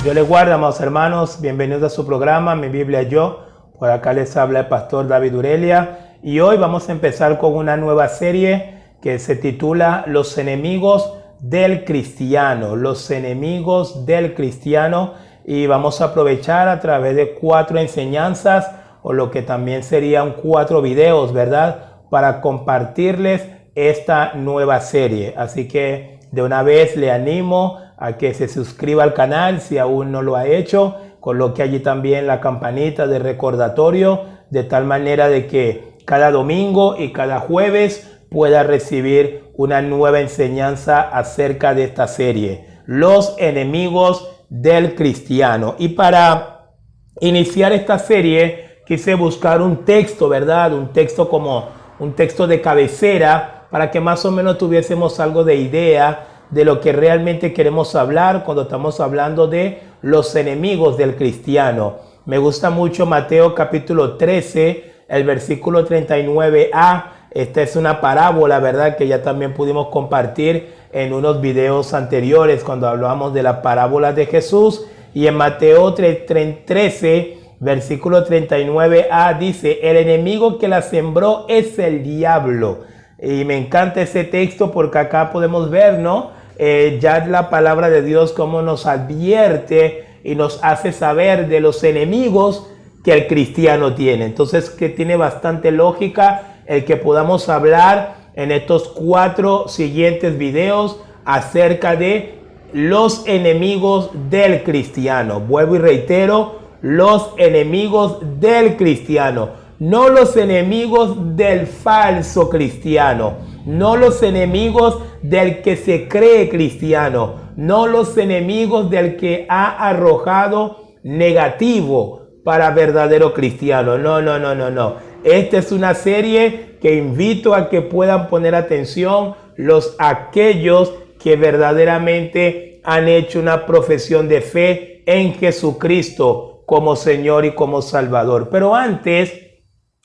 Dios les guarda, amados hermanos. Bienvenidos a su programa, Mi Biblia Yo. Por acá les habla el pastor David Urelia. Y hoy vamos a empezar con una nueva serie que se titula Los enemigos del cristiano. Los enemigos del cristiano. Y vamos a aprovechar a través de 4 enseñanzas, o lo que también serían 4 videos, ¿verdad? Para compartirles esta nueva serie. Así que de una vez le animo a que se suscriba al canal si aún no lo ha hecho. Coloque allí también la campanita de recordatorio, de tal manera de que cada domingo y cada jueves pueda recibir una nueva enseñanza acerca de esta serie, Los enemigos del cristiano. Y para iniciar esta serie quise buscar un texto, ¿verdad? Un texto como un texto de cabecera, para que más o menos tuviésemos algo de idea de lo que realmente queremos hablar cuando estamos hablando de los enemigos del cristiano. Me gusta mucho Mateo capítulo 13, el versículo 39a. Esta es una parábola, ¿verdad? Que ya también pudimos compartir en unos videos anteriores cuando hablábamos de la parábola de Jesús. Y en Mateo 13, versículo 39a dice: el enemigo que la sembró es el diablo. Y me encanta ese texto porque acá podemos ver, ¿no? Ya la palabra de Dios como nos advierte y nos hace saber de los enemigos que el cristiano tiene. Entonces, que tiene bastante lógica el que podamos hablar en estos 4 siguientes videos acerca de los enemigos del cristiano. Vuelvo y reitero, los enemigos del cristiano, no los enemigos del falso cristiano, no los enemigos del que se cree cristiano, no los enemigos del que ha arrojado negativo para verdadero cristiano. No. Esta es una serie que invito a que puedan poner atención aquellos que verdaderamente han hecho una profesión de fe en Jesucristo como Señor y como Salvador. Pero antes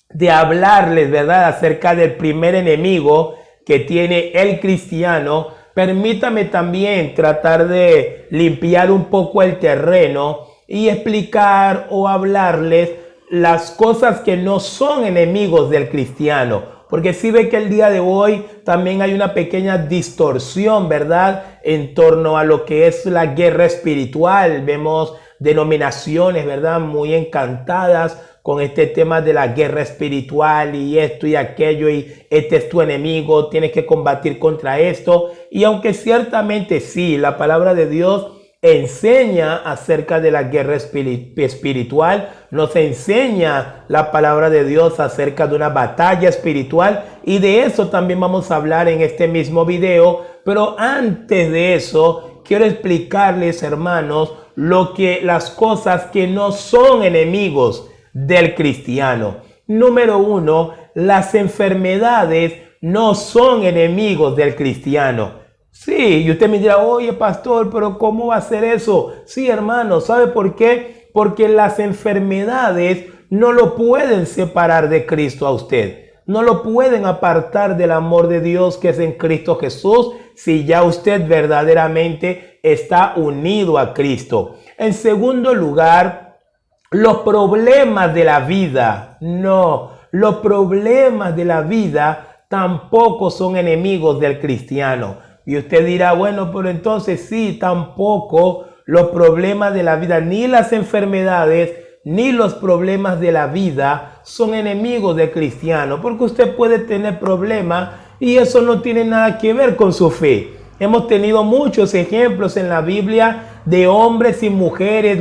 de hablarles, ¿verdad?, acerca del primer enemigo que tiene el cristiano, permítame también tratar de limpiar un poco el terreno y explicar o hablarles las cosas que no son enemigos del cristiano. Porque sí ve que el día de hoy también hay una pequeña distorsión, ¿verdad?, en torno a lo que es la guerra espiritual. Vemos denominaciones, ¿verdad?, muy encantadas con este tema de la guerra espiritual y esto y aquello, y este es tu enemigo, tienes que combatir contra esto. Y aunque ciertamente sí, la palabra de Dios enseña acerca de la guerra espiritual, nos enseña la palabra de Dios acerca de una batalla espiritual, y de eso también vamos a hablar en este mismo video. Pero antes de eso, quiero explicarles, hermanos, las cosas que no son enemigos del cristiano. Número 1, las enfermedades no son enemigos del cristiano. Sí, y usted me dirá: oye, pastor, pero ¿cómo va a ser eso? Sí, hermano, ¿sabe por qué? Porque las enfermedades no lo pueden separar de Cristo a usted. No lo pueden apartar del amor de Dios que es en Cristo Jesús, si ya usted verdaderamente está unido a Cristo. En segundo lugar, los problemas de la vida, los problemas de la vida tampoco son enemigos del cristiano. Y usted dirá: bueno, pero entonces sí, tampoco los problemas de la vida, ni las enfermedades, ni los problemas de la vida son enemigos del cristiano, porque usted puede tener problemas y eso no tiene nada que ver con su fe. Hemos tenido muchos ejemplos en la Biblia de hombres y mujeres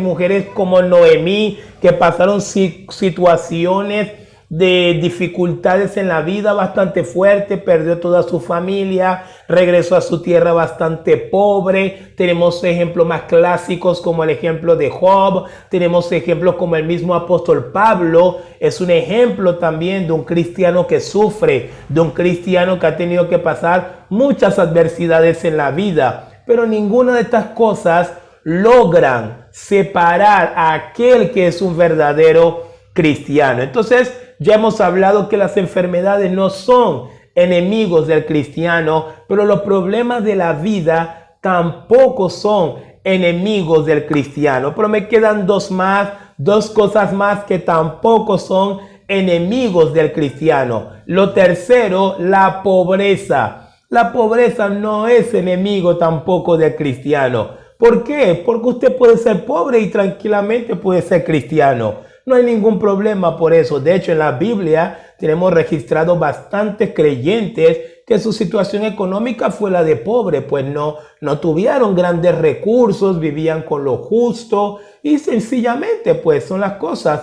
como Noemí, que pasaron situaciones de dificultades en la vida bastante fuerte, perdió toda su familia, regresó a su tierra bastante pobre. Tenemos ejemplos más clásicos como el ejemplo de Job, tenemos ejemplos como el mismo apóstol Pablo. Es un ejemplo también de un cristiano que sufre, de un cristiano que ha tenido que pasar muchas adversidades en la vida, pero ninguna de estas cosas logran separar a aquel que es un verdadero cristiano. Entonces, ya hemos hablado que las enfermedades no son enemigos del cristiano, pero los problemas de la vida tampoco son enemigos del cristiano. Pero me quedan dos cosas más que tampoco son enemigos del cristiano. Lo tercero, la pobreza. La pobreza no es enemigo tampoco del cristiano. ¿Por qué? Porque usted puede ser pobre y tranquilamente puede ser cristiano. No hay ningún problema por eso. De hecho, en la Biblia tenemos registrado bastantes creyentes que su situación económica fue la de pobre, pues no tuvieron grandes recursos, vivían con lo justo y sencillamente pues son las cosas,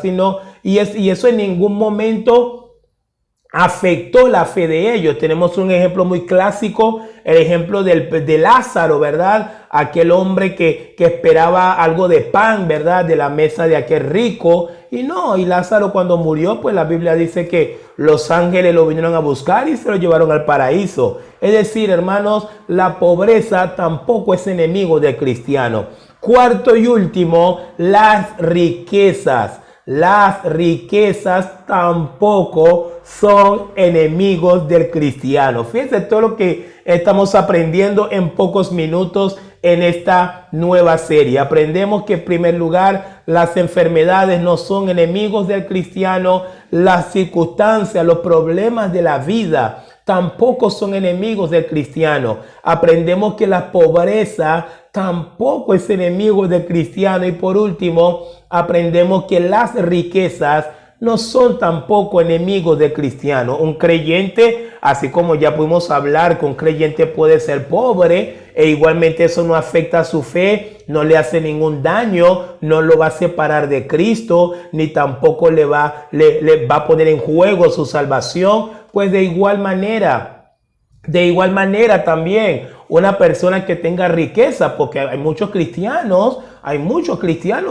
y eso en ningún momento afectó la fe de ellos. Tenemos un ejemplo muy clásico, el ejemplo de Lázaro, ¿verdad? Aquel hombre que esperaba algo de pan, ¿verdad? De la mesa de aquel rico. Y Lázaro cuando murió, pues la Biblia dice que los ángeles lo vinieron a buscar y se lo llevaron al paraíso. Es decir, hermanos, la pobreza tampoco es enemigo del cristiano. Cuarto y último, las riquezas. Las riquezas tampoco son enemigos del cristiano. Fíjense todo lo que estamos aprendiendo en pocos minutos en esta nueva serie. Aprendemos que en primer lugar las enfermedades no son enemigos del cristiano. Las circunstancias, los problemas de la vida tampoco son enemigos del cristiano. Aprendemos que la pobreza tampoco es enemigo del cristiano. Y por último, aprendemos que las riquezas no son tampoco enemigos del cristiano. Un creyente, así como ya pudimos hablar, que un creyente puede ser pobre e igualmente eso no afecta a su fe, no le hace ningún daño, no lo va a separar de Cristo, ni tampoco le va a poner en juego su salvación. Pues de igual manera también una persona que tenga riqueza, porque hay muchos cristianos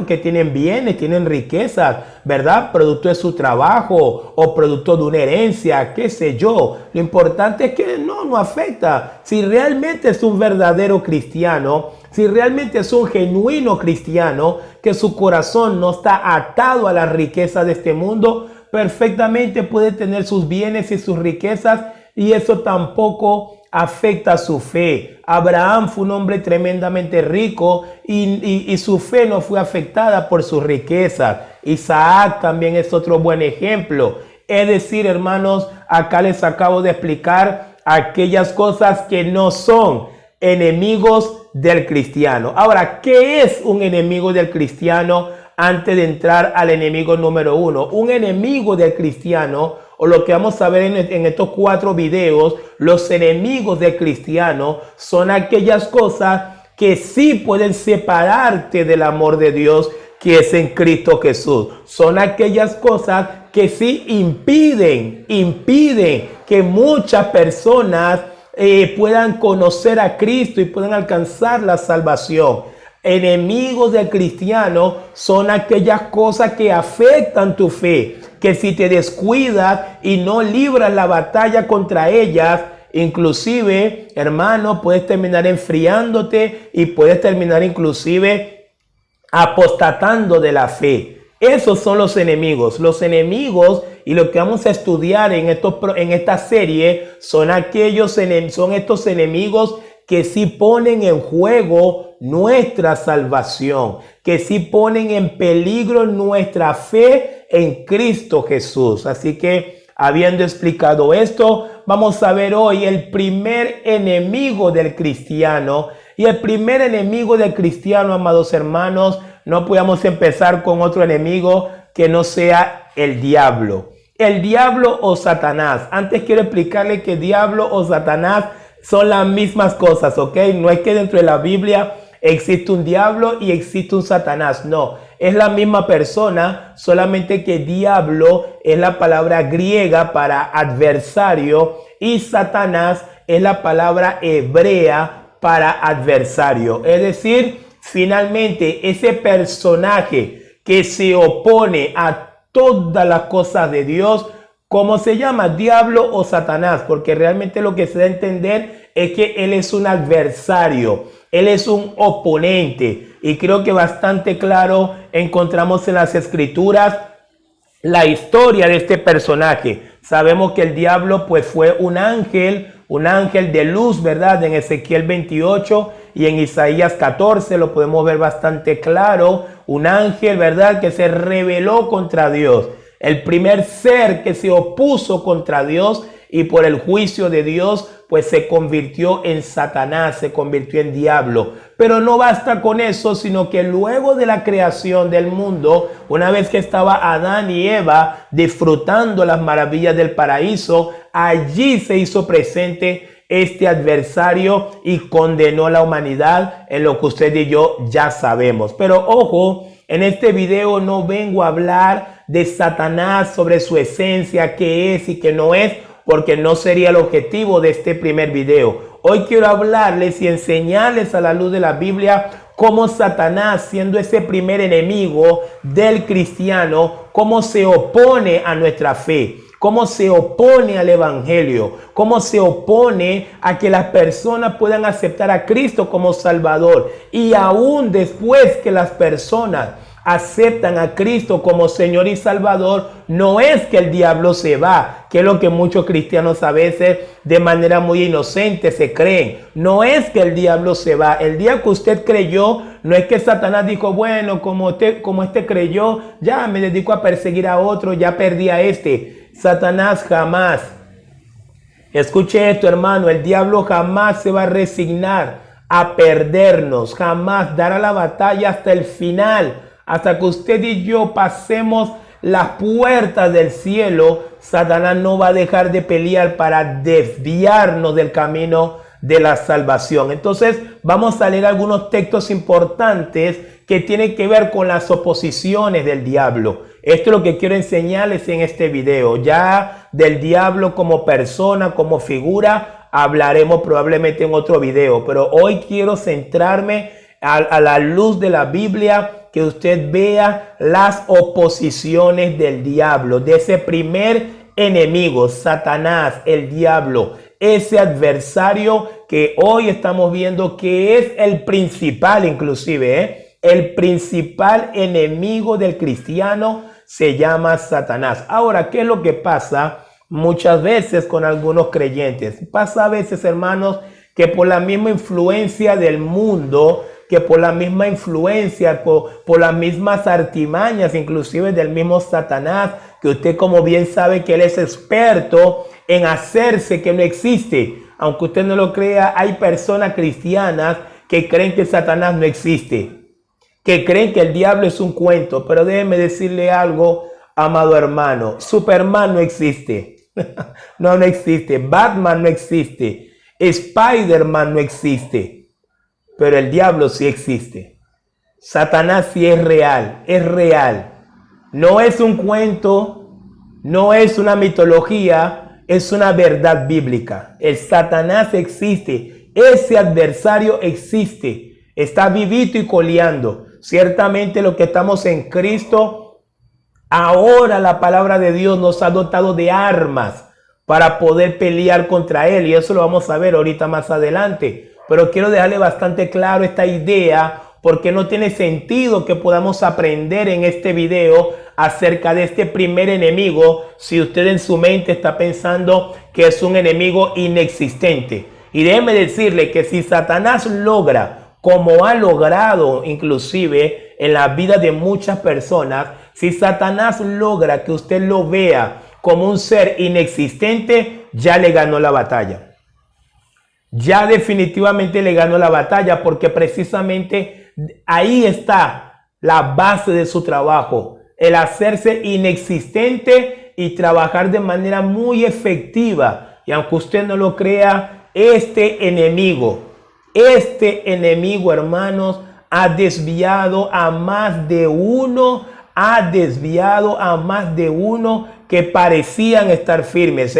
que tienen bienes, tienen riquezas, ¿verdad? Producto de su trabajo o producto de una herencia, qué sé yo. Lo importante es que no afecta. Si realmente es un verdadero cristiano, si realmente es un genuino cristiano, que su corazón no está atado a las riquezas de este mundo, perfectamente puede tener sus bienes y sus riquezas y eso tampoco afecta su fe. Abraham fue un hombre tremendamente rico y su fe no fue afectada por sus riquezas. Isaac también es otro buen ejemplo. Es decir, hermanos, acá les acabo de explicar aquellas cosas que no son enemigos del cristiano. Ahora, ¿qué es un enemigo del cristiano? Antes de entrar al enemigo número uno, un enemigo del cristiano, o lo que vamos a ver en estos 4 videos, los enemigos del cristiano son aquellas cosas que sí pueden separarte del amor de Dios que es en Cristo Jesús. Son aquellas cosas que sí impiden que muchas personas puedan conocer a Cristo y puedan alcanzar la salvación. Enemigos del cristiano son aquellas cosas que afectan tu fe, que si te descuidas y no libras la batalla contra ellas, inclusive, hermano, puedes terminar enfriándote y puedes terminar inclusive apostatando de la fe. Esos son los enemigos. Los enemigos, y lo que vamos a estudiar en esta serie, son estos enemigos que sí ponen en juego nuestra salvación, que sí ponen en peligro nuestra fe en Cristo Jesús. Así que, habiendo explicado esto, vamos a ver hoy el primer enemigo del cristiano. Y el primer enemigo del cristiano, amados hermanos, no podemos empezar con otro enemigo que no sea el diablo. El diablo o Satanás. Antes quiero explicarle que diablo o Satanás son las mismas cosas, ¿ok? No es que dentro de la Biblia existe un diablo y existe un Satanás. No, es la misma persona, solamente que diablo es la palabra griega para adversario y Satanás es la palabra hebrea para adversario. Es decir, finalmente ese personaje que se opone a todas las cosas de Dios, ¿cómo se llama? Diablo o Satanás, porque realmente lo que se da a entender es que él es un adversario, él es un oponente. Y creo que bastante claro encontramos en las escrituras la historia de este personaje. Sabemos que el diablo pues fue un ángel de luz, ¿verdad? En Ezequiel 28. y en Isaías 14 lo podemos ver bastante claro. Un ángel, ¿verdad?, que se rebeló contra Dios. El primer ser que se opuso contra Dios y por el juicio de Dios, pues se convirtió en Satanás, se convirtió en diablo. Pero no basta con eso, sino que luego de la creación del mundo, una vez que estaba Adán y Eva disfrutando las maravillas del paraíso, allí se hizo presente este adversario y condenó a la humanidad en lo que usted y yo ya sabemos. Pero ojo, en este video no vengo a hablar de Satanás, sobre su esencia, qué es y qué no es, porque no sería el objetivo de este primer video. Hoy quiero hablarles y enseñarles a la luz de la Biblia cómo Satanás, siendo ese primer enemigo del cristiano, cómo se opone a nuestra fe, cómo se opone al evangelio, cómo se opone a que las personas puedan aceptar a Cristo como Salvador. Y aún después que las personas aceptan a Cristo como Señor y Salvador, no es que el diablo se va, que es lo que muchos cristianos a veces de manera muy inocente se creen. No es que el diablo se va. El día que usted creyó, no es que Satanás dijo, bueno, como este creyó, ya me dedico a perseguir a otro, ya perdí a este. Satanás jamás. Escuche esto, hermano, el diablo jamás se va a resignar a perdernos, jamás dará la batalla hasta el final. Hasta que usted y yo pasemos las puertas del cielo, Satanás no va a dejar de pelear para desviarnos del camino de la salvación. Entonces vamos a leer algunos textos importantes que tienen que ver con las oposiciones del diablo. Esto es lo que quiero enseñarles en este video. Ya del diablo como persona, como figura, hablaremos probablemente en otro video. Pero hoy quiero centrarme a la luz de la Biblia, que usted vea las oposiciones del diablo, de ese primer enemigo, Satanás, el diablo, ese adversario que hoy estamos viendo que es el principal, inclusive, el principal enemigo del cristiano se llama Satanás. Ahora, ¿qué es lo que pasa muchas veces con algunos creyentes? Pasa a veces, hermanos, que por la misma influencia del mundo, que por la misma influencia, por las mismas artimañas, inclusive del mismo Satanás, que usted como bien sabe que él es experto en hacerse que no existe. Aunque usted no lo crea, hay personas cristianas que creen que Satanás no existe, que creen que el diablo es un cuento. Pero déjeme decirle algo, amado hermano, Superman no existe. No existe. Batman no existe. Spider-Man no existe. Pero el diablo sí existe. Satanás sí es real, es real. No es un cuento, no es una mitología, es una verdad bíblica. El Satanás existe, ese adversario existe, está vivito y coleando. Ciertamente los que estamos en Cristo, ahora la palabra de Dios nos ha dotado de armas para poder pelear contra él. Y eso lo vamos a ver ahorita más adelante. Pero quiero dejarle bastante claro esta idea, porque no tiene sentido que podamos aprender en este video acerca de este primer enemigo si usted en su mente está pensando que es un enemigo inexistente. Y déjeme decirle que si Satanás logra, como ha logrado inclusive en la vida de muchas personas, si Satanás logra que usted lo vea como un ser inexistente, ya le ganó la batalla. Ya definitivamente le ganó la batalla, porque precisamente ahí está la base de su trabajo, el hacerse inexistente y trabajar de manera muy efectiva. Y aunque usted no lo crea, este enemigo, hermanos, ha desviado a más de uno, que parecían estar firmes,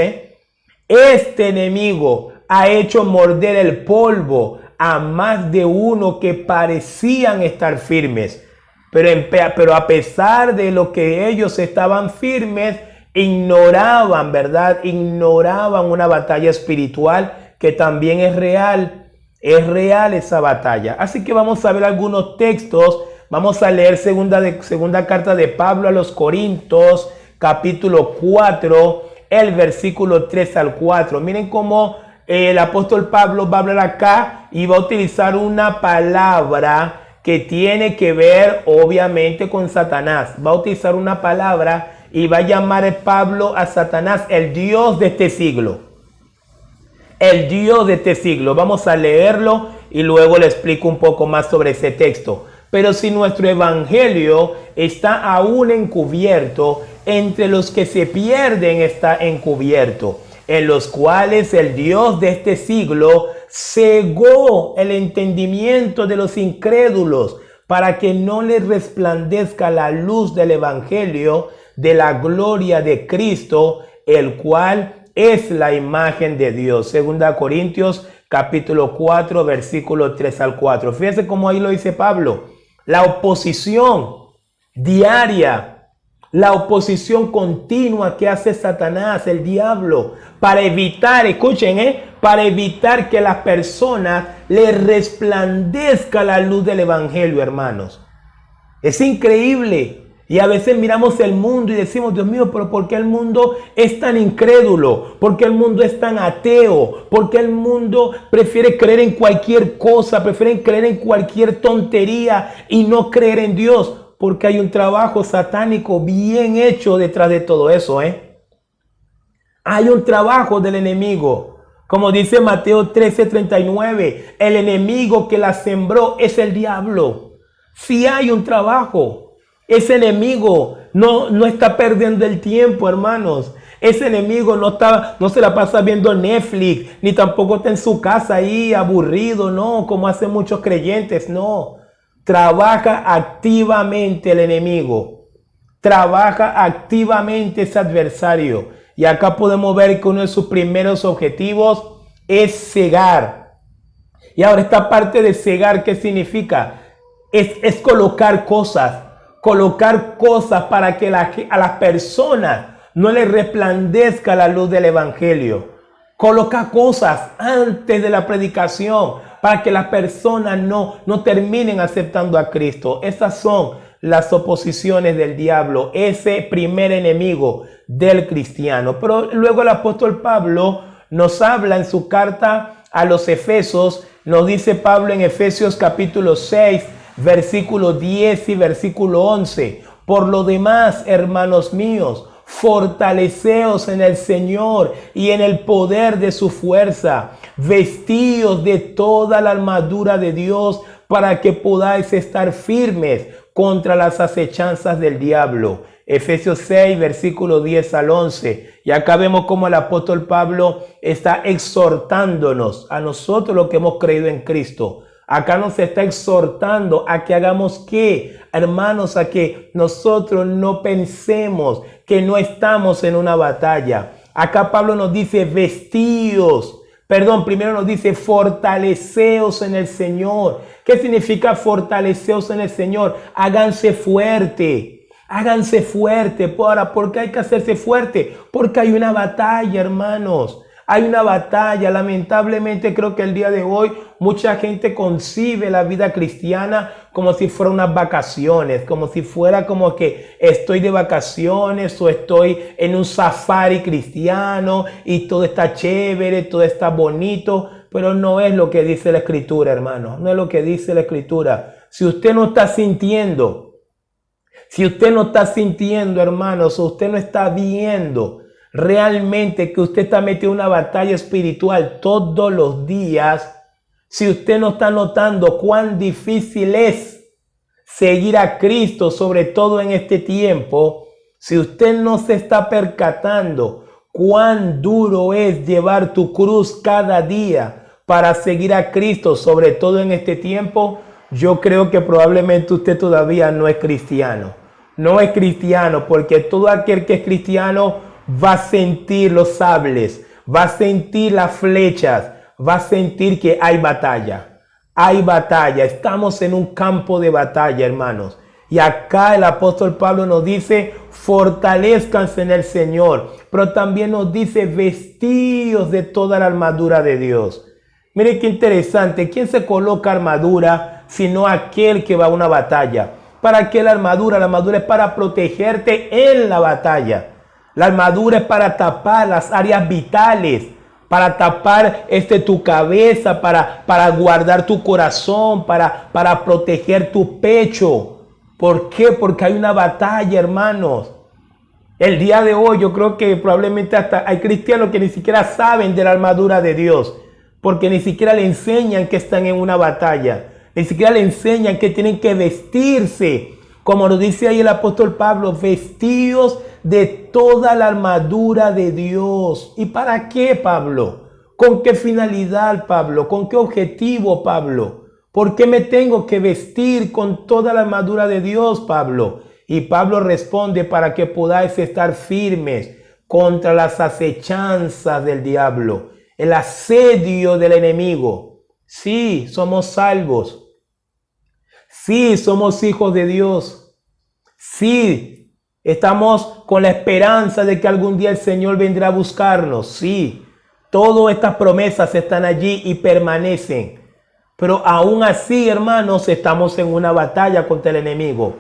Este enemigo ha hecho morder el polvo a más de uno que parecían estar firmes. Pero a pesar de lo que ellos estaban firmes, ignoraban, ¿verdad? Ignoraban una batalla espiritual que también es real. Es real esa batalla. Así que vamos a ver algunos textos. Vamos a leer segunda carta de Pablo a los Corintios, capítulo 4, el versículo 3 al 4. Miren cómo el apóstol Pablo va a hablar acá y va a utilizar una palabra que tiene que ver obviamente con Satanás. Va a utilizar una palabra y va a llamar Pablo a Satanás el Dios de este siglo. El Dios de este siglo. Vamos a leerlo y luego le explico un poco más sobre ese texto. Pero si nuestro evangelio está aún encubierto, entre los que se pierden está encubierto, en los cuales el Dios de este siglo cegó el entendimiento de los incrédulos para que no les resplandezca la luz del evangelio de la gloria de Cristo, el cual es la imagen de Dios. 2 Corintios capítulo 4, versículo 3 al 4. Fíjense cómo ahí lo dice Pablo. La oposición diaria, la oposición continua que hace Satanás, el diablo, para evitar, escuchen, para evitar que las personas le resplandezca la luz del evangelio, hermanos. Es increíble. Y a veces miramos el mundo y decimos, Dios mío, pero ¿por qué el mundo es tan incrédulo? ¿Por qué el mundo es tan ateo? ¿Por qué el mundo prefiere creer en cualquier cosa? Prefieren creer en cualquier tontería y no creer en Dios. Porque hay un trabajo satánico bien hecho detrás de todo eso, Hay un trabajo del enemigo. Como dice Mateo 13:39, el enemigo que la sembró es el diablo. Si hay un trabajo. Ese enemigo no está perdiendo el tiempo, hermanos. Ese enemigo no se la pasa viendo Netflix, ni tampoco está en su casa ahí aburrido, no, como hacen muchos creyentes, no. Trabaja activamente el enemigo. Trabaja activamente ese adversario. Y acá podemos ver que uno de sus primeros objetivos es cegar. Y ahora esta parte de cegar, ¿qué significa? Es colocar cosas. Colocar cosas para que a las personas no les resplandezca la luz del evangelio. Coloca cosas antes de la predicación para que las personas no terminen aceptando a Cristo. Esas son las oposiciones del diablo, ese primer enemigo del cristiano. Pero luego el apóstol Pablo nos habla en su carta a los Efesios. Nos dice Pablo en Efesios capítulo 6, versículo 10 y versículo 11. Por lo demás, hermanos míos, fortaleceos en el Señor y en el poder de su fuerza. Vestíos de toda la armadura de Dios para que podáis estar firmes contra las acechanzas del diablo. Efesios 6, versículo 10 al 11. Y acá vemos cómo el apóstol Pablo está exhortándonos a nosotros los que hemos creído en Cristo. Acá nos está exhortando a que hagamos ¿qué? Hermanos, a que nosotros no pensemos que no estamos en una batalla. Acá Pablo nos dice primero nos dice fortaleceos en el Señor. ¿Qué significa fortaleceos en el Señor? Háganse fuerte. Háganse fuerte. Ahora, ¿por qué hay que hacerse fuerte? Porque hay una batalla, hermanos. Hay una batalla. Lamentablemente creo que el día de hoy mucha gente concibe la vida cristiana como si fuera unas vacaciones, como si fuera como que estoy de vacaciones o estoy en un safari cristiano y todo está chévere, todo está bonito, pero no es lo que dice la Escritura, hermano. No es lo que dice la Escritura. Si usted no está sintiendo, hermanos, o usted no está viendo realmente que usted está metido en una batalla espiritual todos los días, si usted no está notando cuán difícil es seguir a Cristo, sobre todo en este tiempo, si usted no se está percatando cuán duro es llevar tu cruz cada día para seguir a Cristo, sobre todo en este tiempo, yo creo que probablemente usted todavía no es cristiano. No es cristiano, porque todo aquel que es cristiano va a sentir los sables, va a sentir las flechas, va a sentir que hay batalla. Hay batalla, estamos en un campo de batalla, hermanos. Y acá el apóstol Pablo nos dice, fortalezcanse en el Señor. Pero también nos dice, vestíos de toda la armadura de Dios. Mire qué interesante, ¿quién se coloca armadura sino aquel que va a una batalla? ¿Para qué la armadura? La armadura es para protegerte en la batalla. La armadura es para tapar las áreas vitales, para tapar tu cabeza, para guardar tu corazón, para proteger tu pecho. ¿Por qué? Porque hay una batalla, hermanos. El día de hoy yo creo que probablemente hasta hay cristianos que ni siquiera saben de la armadura de Dios, porque ni siquiera le enseñan que están en una batalla, ni siquiera le enseñan que tienen que vestirse, como lo dice ahí el apóstol Pablo, vestidos de toda la armadura de Dios. ¿Y para qué, Pablo? ¿Con qué finalidad, Pablo? ¿Con qué objetivo, Pablo? ¿Por qué me tengo que vestir con toda la armadura de Dios, Pablo? Y Pablo responde: para que podáis estar firmes contra las acechanzas del diablo, el asedio del enemigo. Sí, somos salvos. Sí, somos hijos de Dios. Sí, estamos con la esperanza de que algún día el Señor vendrá a buscarnos. Sí, todas estas promesas están allí y permanecen. Pero aún así, hermanos, estamos en una batalla contra el enemigo.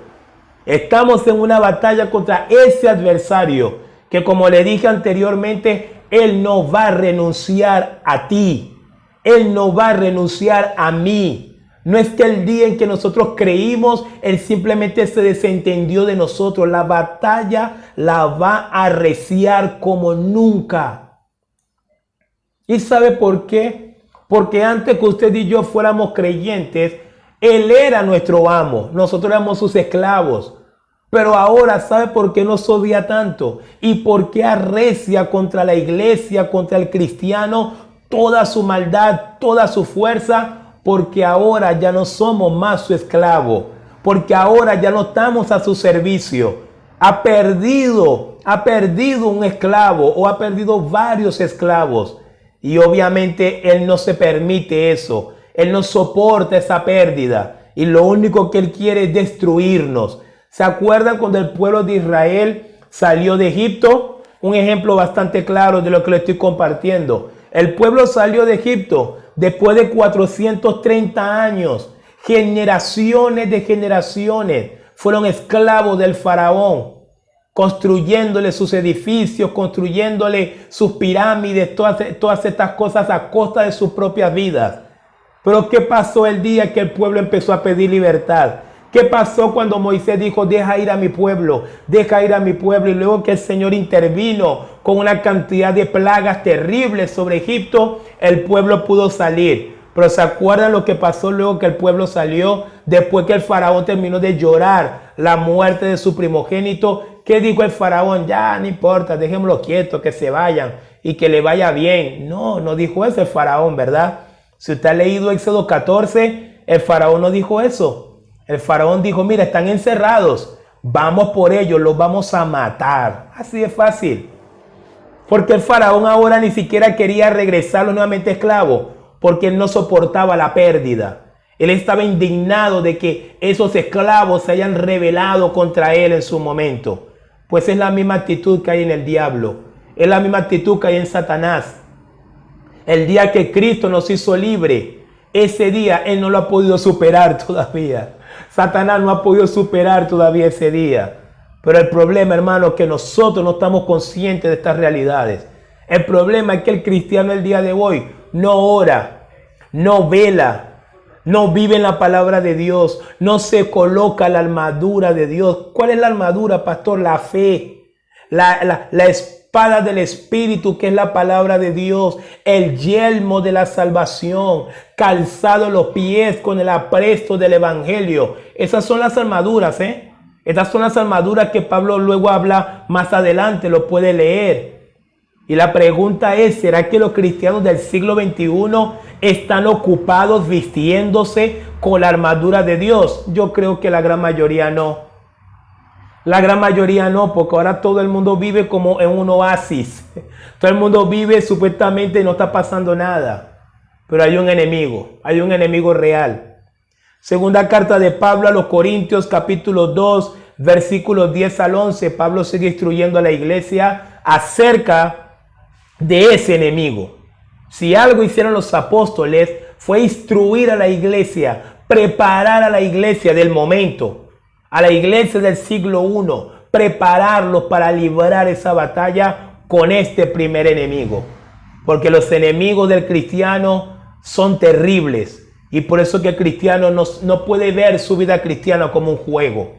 Estamos en una batalla contra ese adversario que, como le dije anteriormente, él no va a renunciar a ti. Él no va a renunciar a mí. No es que el día en que nosotros creímos, él simplemente se desentendió de nosotros. La batalla la va a arreciar como nunca. ¿Y sabe por qué? Porque antes que usted y yo fuéramos creyentes, él era nuestro amo. Nosotros éramos sus esclavos. Pero ahora, ¿sabe por qué nos odia tanto? ¿Y por qué arrecia contra la iglesia, contra el cristiano, toda su maldad, toda su fuerza? Porque ahora ya no somos más su esclavo. Porque ahora ya no estamos a su servicio. Ha perdido un esclavo o ha perdido varios esclavos. Y obviamente él no se permite eso. Él no soporta esa pérdida. Y lo único que él quiere es destruirnos. ¿Se acuerdan cuando el pueblo de Israel salió de Egipto? Un ejemplo bastante claro de lo que le estoy compartiendo. El pueblo salió de Egipto después de 430 años. Generaciones de generaciones fueron esclavos del faraón, construyéndole sus edificios, construyéndole sus pirámides, todas estas cosas a costa de sus propias vidas. Pero ¿qué pasó el día que el pueblo empezó a pedir libertad? ¿Qué pasó cuando Moisés dijo: deja ir a mi pueblo, deja ir a mi pueblo? Y luego que el Señor intervino con una cantidad de plagas terribles sobre Egipto, el pueblo pudo salir. Pero ¿se acuerdan lo que pasó luego que el pueblo salió? Después que el faraón terminó de llorar la muerte de su primogénito, ¿qué dijo el faraón? Ya, no importa, dejémoslo quieto, que se vayan y que le vaya bien. No, no dijo eso el faraón, ¿verdad? Si usted ha leído Éxodo 14, el faraón no dijo eso. El faraón dijo: mira, están encerrados, vamos por ellos, los vamos a matar. Así de fácil. Porque el faraón ahora ni siquiera quería regresarlos nuevamente esclavos, porque él no soportaba la pérdida. Él estaba indignado de que esos esclavos se hayan rebelado contra él en su momento. Pues es la misma actitud que hay en el diablo. Es la misma actitud que hay en Satanás. El día que Cristo nos hizo libre, ese día él no lo ha podido superar todavía. Satanás no ha podido superar todavía ese día. Pero el problema, hermano, es que nosotros no estamos conscientes de estas realidades. El problema es que el cristiano el día de hoy no ora, no vela, no vive en la palabra de Dios, no se coloca la armadura de Dios. ¿Cuál es la armadura, pastor? La fe, la espada del Espíritu, que es la palabra de Dios, el yelmo de la salvación, calzado los pies con el apresto del Evangelio. Esas son las armaduras, Estas son las armaduras que Pablo luego habla más adelante, lo puede leer. Y la pregunta es: ¿será que los cristianos del siglo XXI están ocupados vistiéndose con la armadura de Dios? Yo creo que la gran mayoría no. La gran mayoría no, porque ahora todo el mundo vive como en un oasis. Todo el mundo vive supuestamente y no está pasando nada. Pero hay un enemigo real. Segunda carta de Pablo a los Corintios, capítulo 2, versículos 10 al 11. Pablo sigue instruyendo a la iglesia acerca de ese enemigo. Si algo hicieron los apóstoles fue instruir a la iglesia, preparar a la iglesia del momento, a la iglesia del siglo I, prepararlos para librar esa batalla con este primer enemigo. porque los enemigos del cristiano son terribles. Y por eso que el cristiano no puede ver su vida cristiana como un juego.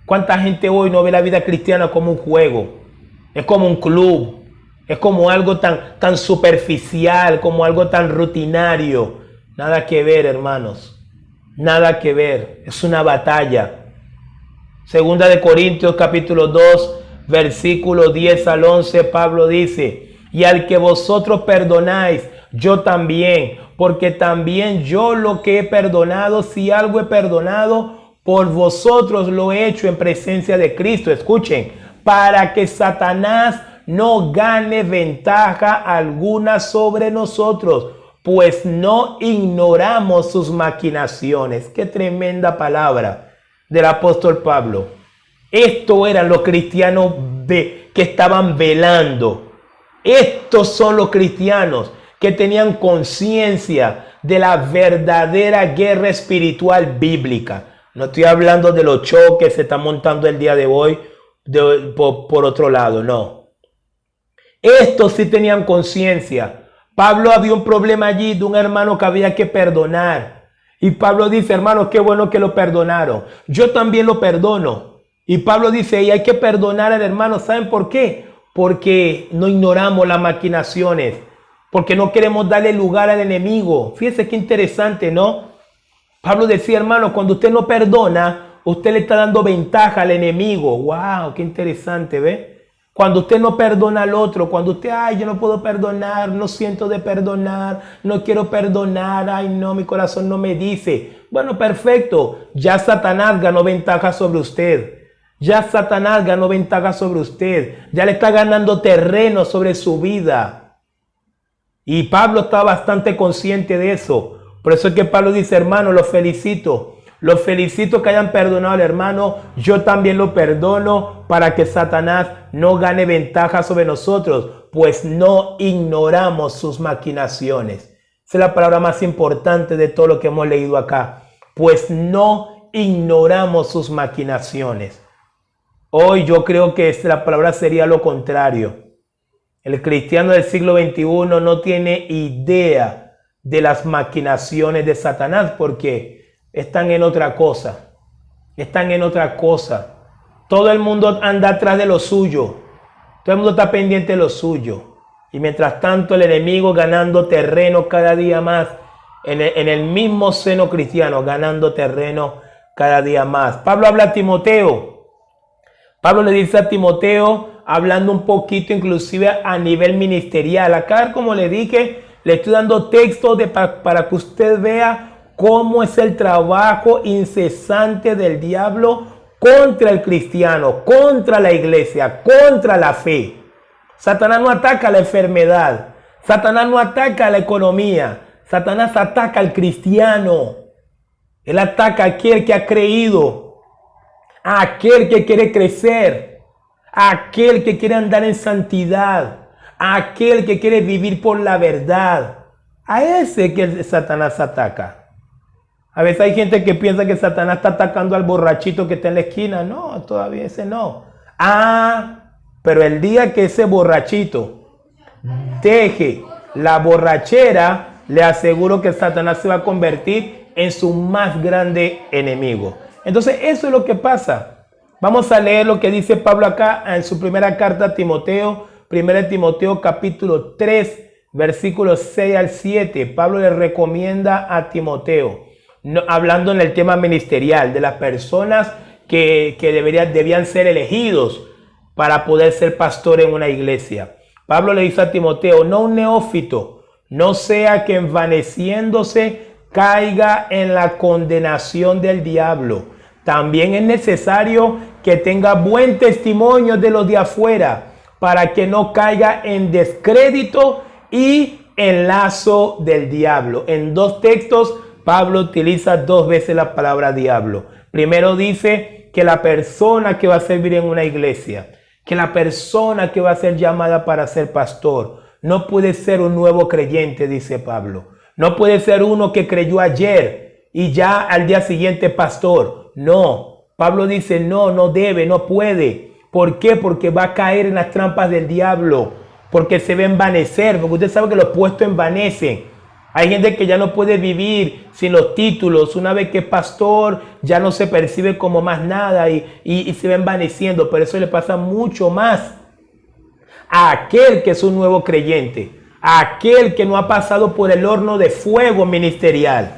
¿Cuánta gente hoy no ve la vida cristiana como un juego? Es como un club, es como algo tan superficial, como algo tan rutinario. Nada que ver, hermanos, nada que ver, es una batalla. Segunda de Corintios capítulo 2, versículo 10 al 11, Pablo dice: y al que vosotros perdonáis, yo también, porque también yo lo que he perdonado, si algo he perdonado, por vosotros lo he hecho en presencia de Cristo. Escuchen, para que Satanás no gane ventaja alguna sobre nosotros, pues no ignoramos sus maquinaciones. Qué tremenda palabra del apóstol Pablo. Esto eran los cristianos que estaban velando. Estos son los cristianos que tenían conciencia de la verdadera guerra espiritual bíblica. No estoy hablando de los choques que se están montando el día de hoy por otro lado, no. Estos sí tenían conciencia. Pablo, había un problema allí de un hermano que había que perdonar. Y Pablo dice: hermano, qué bueno que lo perdonaron. Yo también lo perdono. Y Pablo dice: y hay que perdonar al hermano. ¿Saben por qué? Porque no ignoramos las maquinaciones. Porque no queremos darle lugar al enemigo. Fíjense qué interesante, ¿no? Pablo decía: hermano, cuando usted no perdona, usted le está dando ventaja al enemigo. ¡Wow! ¡Qué interesante! ¿Ve? Cuando usted no perdona al otro, cuando usted: ay, yo no puedo perdonar, no siento de perdonar, no quiero perdonar, ay, no, mi corazón no me dice. Bueno, perfecto. Ya Satanás ganó ventaja sobre usted. Ya Satanás ganó ventaja sobre usted. Ya le está ganando terreno sobre su vida. Y Pablo está bastante consciente de eso. Por eso es que Pablo dice: hermano, los felicito que hayan perdonado al hermano, yo también lo perdono, para que Satanás no gane ventaja sobre nosotros, pues no ignoramos sus maquinaciones. Esa es la palabra más importante de todo lo que hemos leído acá, pues no ignoramos sus maquinaciones. Hoy yo creo que la palabra sería lo contrario. El cristiano del siglo XXI no tiene idea de las maquinaciones de Satanás, porque están en otra cosa. Están en otra cosa. Todo el mundo anda atrás de lo suyo. Todo el mundo está pendiente de lo suyo. Y mientras tanto el enemigo ganando terreno cada día más en el mismo seno cristiano, ganando terreno cada día más. Pablo habla a Timoteo. Pablo le dice a Timoteo, hablando un poquito inclusive a nivel ministerial. Acá, como le dije, le estoy dando texto para que usted vea cómo es el trabajo incesante del diablo contra el cristiano, contra la iglesia, contra la fe. Satanás no ataca la enfermedad. Satanás no ataca la economía. Satanás ataca al cristiano. Él ataca a aquel que ha creído, a aquel que quiere crecer, a aquel que quiere andar en santidad, a aquel que quiere vivir por la verdad. A ese que Satanás ataca. A veces hay gente que piensa que Satanás está atacando al borrachito que está en la esquina. No, todavía ese no. Pero el día que ese borrachito deje la borrachera, le aseguro que Satanás se va a convertir en su más grande enemigo. Entonces eso es lo que pasa. Vamos a leer lo que dice Pablo acá en su primera carta a Timoteo. 1 Timoteo capítulo 3, versículos 6 al 7. Pablo le recomienda a Timoteo, hablando en el tema ministerial, de las personas que debían ser elegidos para poder ser pastor en una iglesia. Pablo le dice a Timoteo: no un neófito, no sea que envaneciéndose caiga en la condenación del diablo. También es necesario que tenga buen testimonio de los de afuera, para que no caiga en descrédito y en lazo del diablo. En dos textos, Pablo utiliza dos veces la palabra diablo. Primero dice que la persona que va a servir en una iglesia, que la persona que va a ser llamada para ser pastor, no puede ser un nuevo creyente, dice Pablo. No puede ser uno que creyó ayer y ya al día siguiente pastor. No, Pablo dice no debe, no puede. ¿Por qué? Porque va a caer en las trampas del diablo. porque se va a envanecer, porque usted sabe que los puestos envanecen. Hay gente que ya no puede vivir sin los títulos. Una vez que es pastor, ya no se percibe como más nada y se va envaneciendo. Pero eso le pasa mucho más a aquel que es un nuevo creyente, a aquel que no ha pasado por el horno de fuego ministerial,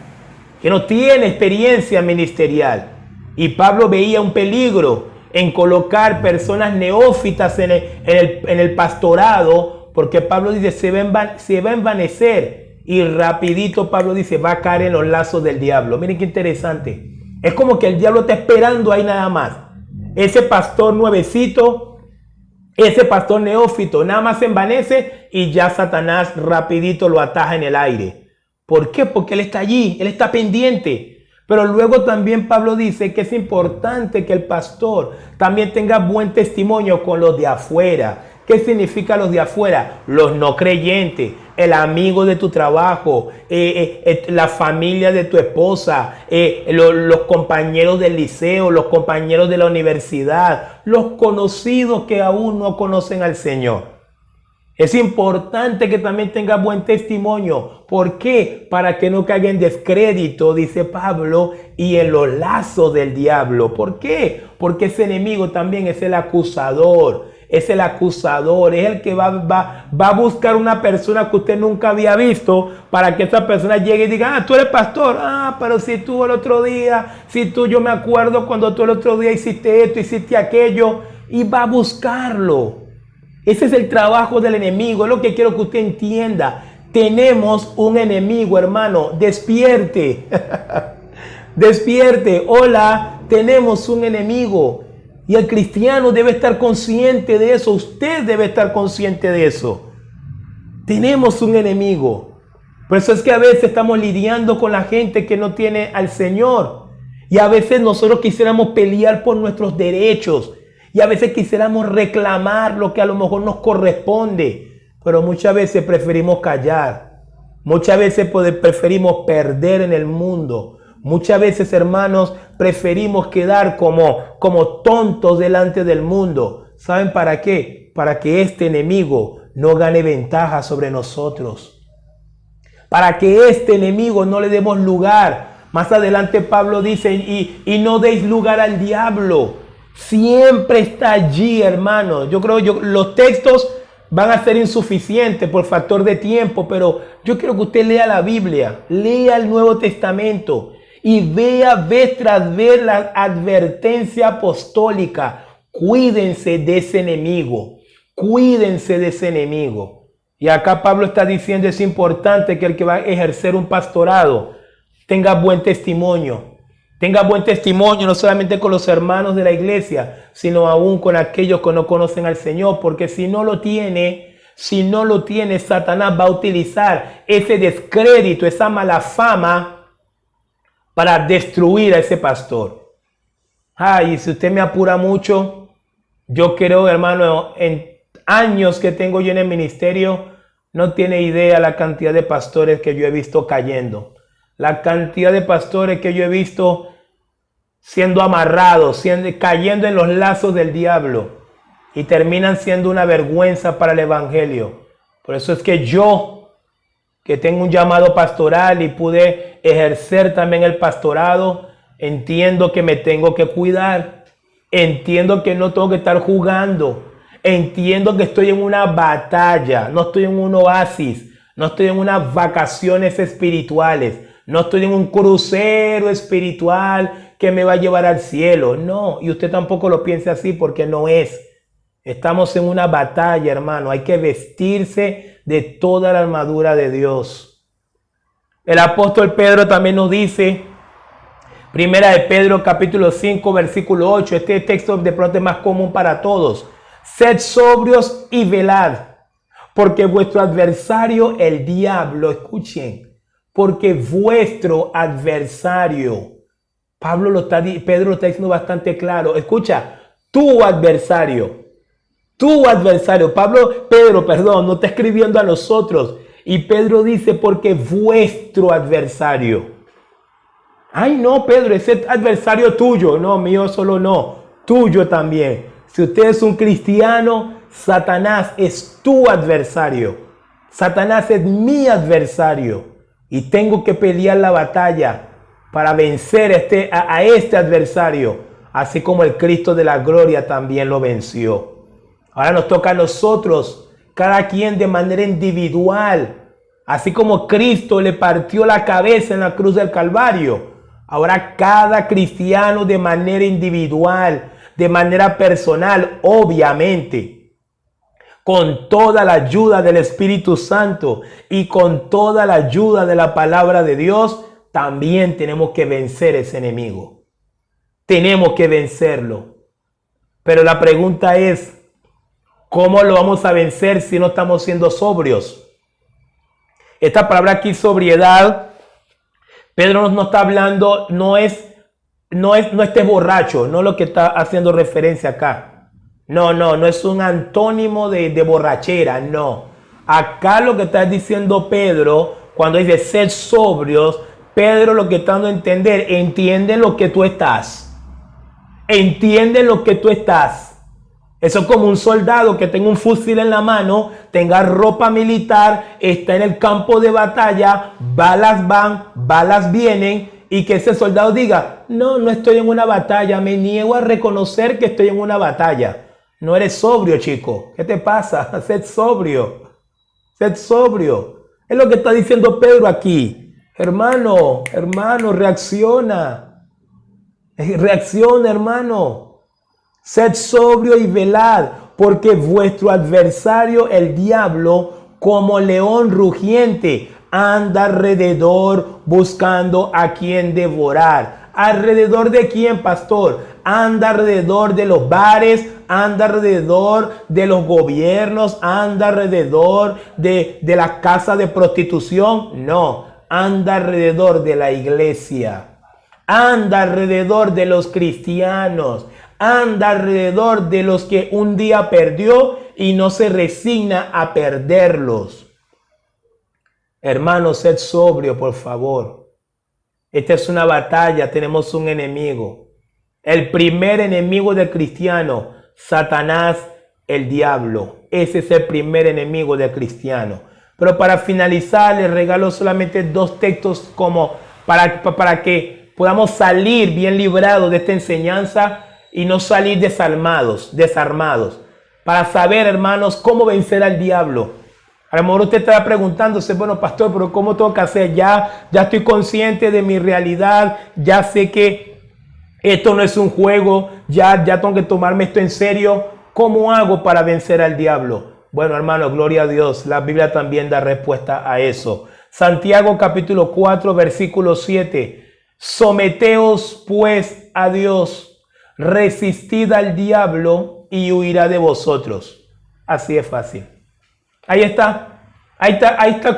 que no tiene experiencia ministerial. Y Pablo veía un peligro en colocar personas neófitas en el pastorado, porque Pablo dice, se va a envanecer. Y rapidito Pablo dice, va a caer en los lazos del diablo. Miren qué interesante. Es como que el diablo está esperando ahí nada más. Ese pastor nuevecito, ese pastor neófito, nada más se envanece y ya Satanás rapidito lo ataja en el aire. ¿Por qué? Porque él está allí, él está pendiente. Pero luego también Pablo dice que es importante que el pastor también tenga buen testimonio con los de afuera. ¿Qué significa los de afuera? Los no creyentes, el amigo de tu trabajo, la familia de tu esposa, los compañeros del liceo, los compañeros de la universidad, los conocidos que aún no conocen al Señor. Es importante que también tenga buen testimonio. ¿Por qué? Para que no caiga en descrédito, dice Pablo, y en los lazos del diablo. ¿Por qué? Porque ese enemigo también es el acusador. Es el acusador, es el que va a buscar una persona que usted nunca había visto para que esa persona llegue y diga, ah, tú eres pastor, ah, pero si tú el otro día, yo me acuerdo cuando tú el otro día hiciste esto, hiciste aquello, y va a buscarlo. Ese es el trabajo del enemigo, es lo que quiero que usted entienda. Tenemos un enemigo, hermano, despierte, despierte, hola, tenemos un enemigo. Y el cristiano debe estar consciente de eso. Usted debe estar consciente de eso. Tenemos un enemigo. Por eso es que a veces estamos lidiando con la gente que no tiene al Señor. Y a veces nosotros quisiéramos pelear por nuestros derechos. Y a veces quisiéramos reclamar lo que a lo mejor nos corresponde. Pero muchas veces preferimos callar. Muchas veces preferimos perder en el mundo. Muchas veces, hermanos, preferimos quedar como tontos delante del mundo. ¿Saben para qué? Para que este enemigo no gane ventaja sobre nosotros. Para que este enemigo no le demos lugar. Más adelante Pablo dice, y no deis lugar al diablo. Siempre está allí, hermanos. Yo creo que los textos van a ser insuficientes por factor de tiempo, pero yo quiero que usted lea la Biblia, lea el Nuevo Testamento. Y vea vez tras vez la advertencia apostólica. Cuídense de ese enemigo. Cuídense de ese enemigo. Y acá Pablo está diciendo, es importante que el que va a ejercer un pastorado tenga buen testimonio. Tenga buen testimonio no solamente con los hermanos de la iglesia, sino aún con aquellos que no conocen al Señor. Porque si no lo tiene, Satanás va a utilizar ese descrédito, esa mala fama, para destruir a ese pastor. Y si usted me apura mucho, yo creo, hermano, en años que tengo yo en el ministerio, no tiene idea la cantidad de pastores que yo he visto cayendo. La cantidad de pastores que yo he visto siendo amarrados, cayendo en los lazos del diablo y terminan siendo una vergüenza para el evangelio. Por eso es que yo, que tengo un llamado pastoral y pude ejercer también el pastorado, entiendo que me tengo que cuidar, entiendo que no tengo que estar jugando, entiendo que estoy en una batalla, no estoy en un oasis, no estoy en unas vacaciones espirituales, no estoy en un crucero espiritual que me va a llevar al cielo, no, y usted tampoco lo piense así porque no es. Estamos en una batalla, hermano, hay que vestirse de toda la armadura de Dios. El apóstol Pedro también nos dice, primera de Pedro capítulo 5 versículo 8, este texto de pronto es más común para todos. Sed sobrios y velad, porque vuestro adversario el diablo, escuchen, porque vuestro adversario, Pedro lo está diciendo bastante claro, escucha, tu adversario, Pedro, no está escribiendo a nosotros. Y Pedro dice, porque vuestro adversario. Ay, no, Pedro, ese adversario tuyo. No, mío solo no. Tuyo también. Si usted es un cristiano, Satanás es tu adversario. Satanás es mi adversario. Y tengo que pelear la batalla para vencer a este adversario. Así como el Cristo de la gloria también lo venció. Ahora nos toca a nosotros, cada quien de manera individual. Así como Cristo le partió la cabeza en la cruz del Calvario. Ahora cada cristiano de manera individual, de manera personal, obviamente, con toda la ayuda del Espíritu Santo y con toda la ayuda de la palabra de Dios, también tenemos que vencer ese enemigo. Tenemos que vencerlo. Pero la pregunta es, ¿cómo lo vamos a vencer si no estamos siendo sobrios? Esta palabra aquí, sobriedad, Pedro no está hablando, no estés borracho, no es lo que está haciendo referencia acá. No es un antónimo de borrachera, no. Acá lo que está diciendo Pedro, cuando dice ser sobrios, Pedro lo que está dando a entender, entiende lo que tú estás. Entiende lo que tú estás. Eso es como un soldado que tenga un fusil en la mano, tenga ropa militar, está en el campo de batalla, balas van, balas vienen, y que ese soldado diga, no estoy en una batalla, me niego a reconocer que estoy en una batalla. No eres sobrio, chico. ¿Qué te pasa? Sed sobrio. Sed sobrio. Es lo que está diciendo Pedro aquí. Hermano, reacciona. Reacciona, hermano. Sed sobrio y velad, porque vuestro adversario, el diablo, como león rugiente, anda alrededor buscando a quien devorar. ¿Alrededor de quién, pastor? Anda alrededor de los bares, anda alrededor de los gobiernos, anda alrededor de la casa de prostitución. No, anda alrededor de la iglesia. Anda alrededor de los cristianos. Anda alrededor de los que un día perdió y no se resigna a perderlos. Hermanos, sed sobrio, por favor. Esta es una batalla, tenemos un enemigo. El primer enemigo del cristiano, Satanás, el diablo. Ese es el primer enemigo del cristiano. Pero para finalizar, les regalo solamente 2 textos como para que podamos salir bien librados de esta enseñanza y no salir desarmados. Para saber, hermanos, cómo vencer al diablo. A lo mejor usted está preguntándose, bueno, pastor, pero ¿cómo tengo que hacer? Ya estoy consciente de mi realidad, ya sé que esto no es un juego, ya tengo que tomarme esto en serio. ¿Cómo hago para vencer al diablo? Bueno, hermano, gloria a Dios. La Biblia también da respuesta a eso. Santiago capítulo 4, versículo 7. Someteos pues a Dios, resistid al diablo y huirá de vosotros. Así es fácil. Ahí está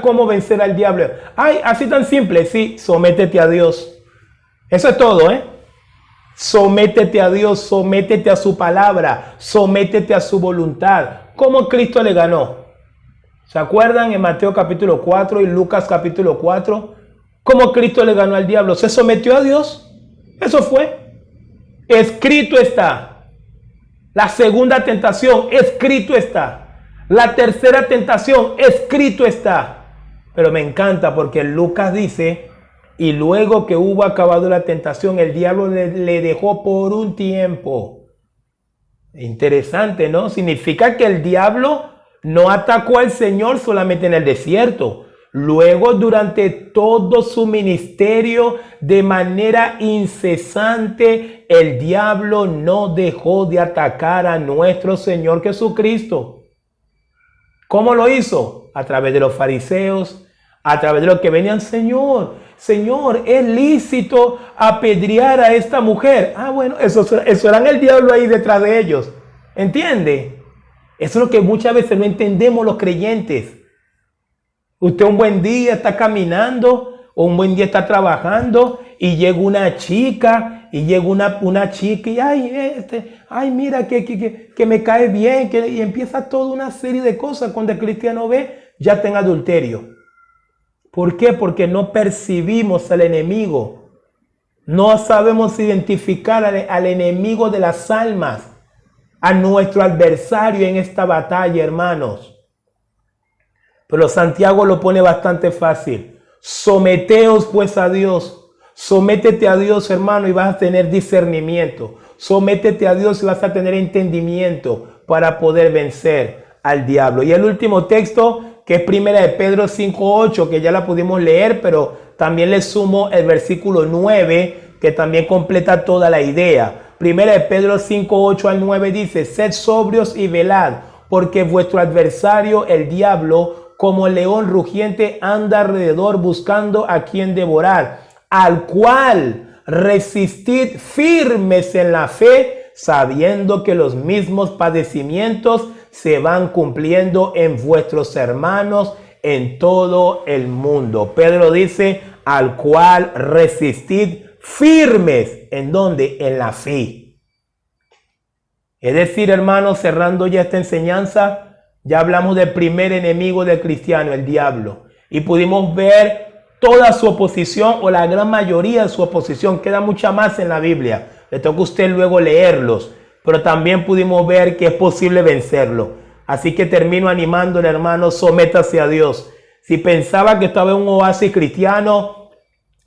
cómo vencer al diablo. Ay, así tan simple, sí, sométete a Dios. Eso es todo, Sométete a Dios, sométete a su palabra, sométete a su voluntad. ¿Cómo Cristo le ganó? ¿Se acuerdan en Mateo capítulo 4 y Lucas capítulo 4? ¿Cómo Cristo le ganó al diablo? ¿Se sometió a Dios? Eso fue. Escrito está. La segunda tentación, escrito está. La tercera tentación, escrito está. Pero me encanta porque Lucas dice, y luego que hubo acabado la tentación, el diablo le dejó por un tiempo. Interesante, ¿no? Significa que el diablo no atacó al Señor solamente en el desierto. Luego, durante todo su ministerio, de manera incesante, el diablo no dejó de atacar a nuestro Señor Jesucristo. ¿Cómo lo hizo? A través de los fariseos, a través de los que venían, Señor, es lícito apedrear a esta mujer. Ah, bueno, eso eran el diablo ahí detrás de ellos. ¿Entiende? Eso es lo que muchas veces no entendemos los creyentes. Usted un buen día está caminando o un buen día está trabajando y llega una chica y ay, mira que me cae bien, y empieza toda una serie de cosas. Cuando el cristiano ve, ya está en adulterio. ¿Por qué? Porque no percibimos al enemigo. No sabemos identificar al enemigo de las almas. a nuestro adversario en esta batalla, hermanos. Pero Santiago lo pone bastante fácil. Someteos pues a Dios. Sométete a Dios, hermano, y vas a tener discernimiento. Sométete a Dios y vas a tener entendimiento para poder vencer al diablo. Y el último texto, que es primera de Pedro 5:8, que ya la pudimos leer, pero también le sumo el versículo 9, que también completa toda la idea. Primera de Pedro 5:8 al 9 dice: sed sobrios y velad, porque vuestro adversario, el diablo, como león rugiente, anda alrededor buscando a quien devorar, al cual resistid firmes en la fe, sabiendo que los mismos padecimientos se van cumpliendo en vuestros hermanos en todo el mundo. Pedro dice: al cual resistid firmes. ¿En dónde? En la fe. Es decir, hermanos, cerrando ya esta enseñanza, ya hablamos del primer enemigo del cristiano, el diablo. Y pudimos ver toda su oposición, o la gran mayoría de su oposición. Queda mucha más en la Biblia. Le toca a usted luego leerlos. Pero también pudimos ver que es posible vencerlo. Así que termino animándole, hermano, sométase a Dios. Si pensaba que estaba en un oasis cristiano,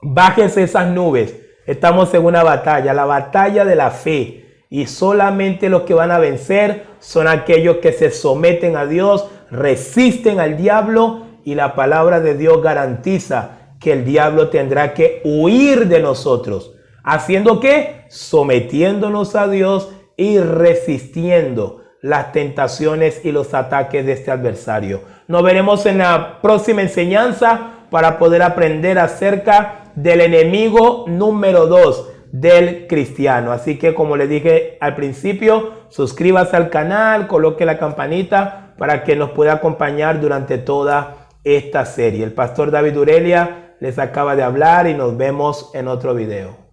bájese esas nubes. Estamos en una batalla, la batalla de la fe. Y solamente los que van a vencer son aquellos que se someten a Dios, resisten al diablo, y la palabra de Dios garantiza que el diablo tendrá que huir de nosotros. ¿Haciendo qué? Sometiéndonos a Dios y resistiendo las tentaciones y los ataques de este adversario. Nos veremos en la próxima enseñanza para poder aprender acerca del enemigo número 2 del cristiano. Así que, como les dije al principio, suscríbase al canal, coloque la campanita para que nos pueda acompañar durante toda esta serie. El pastor David Urelia les acaba de hablar y nos vemos en otro video.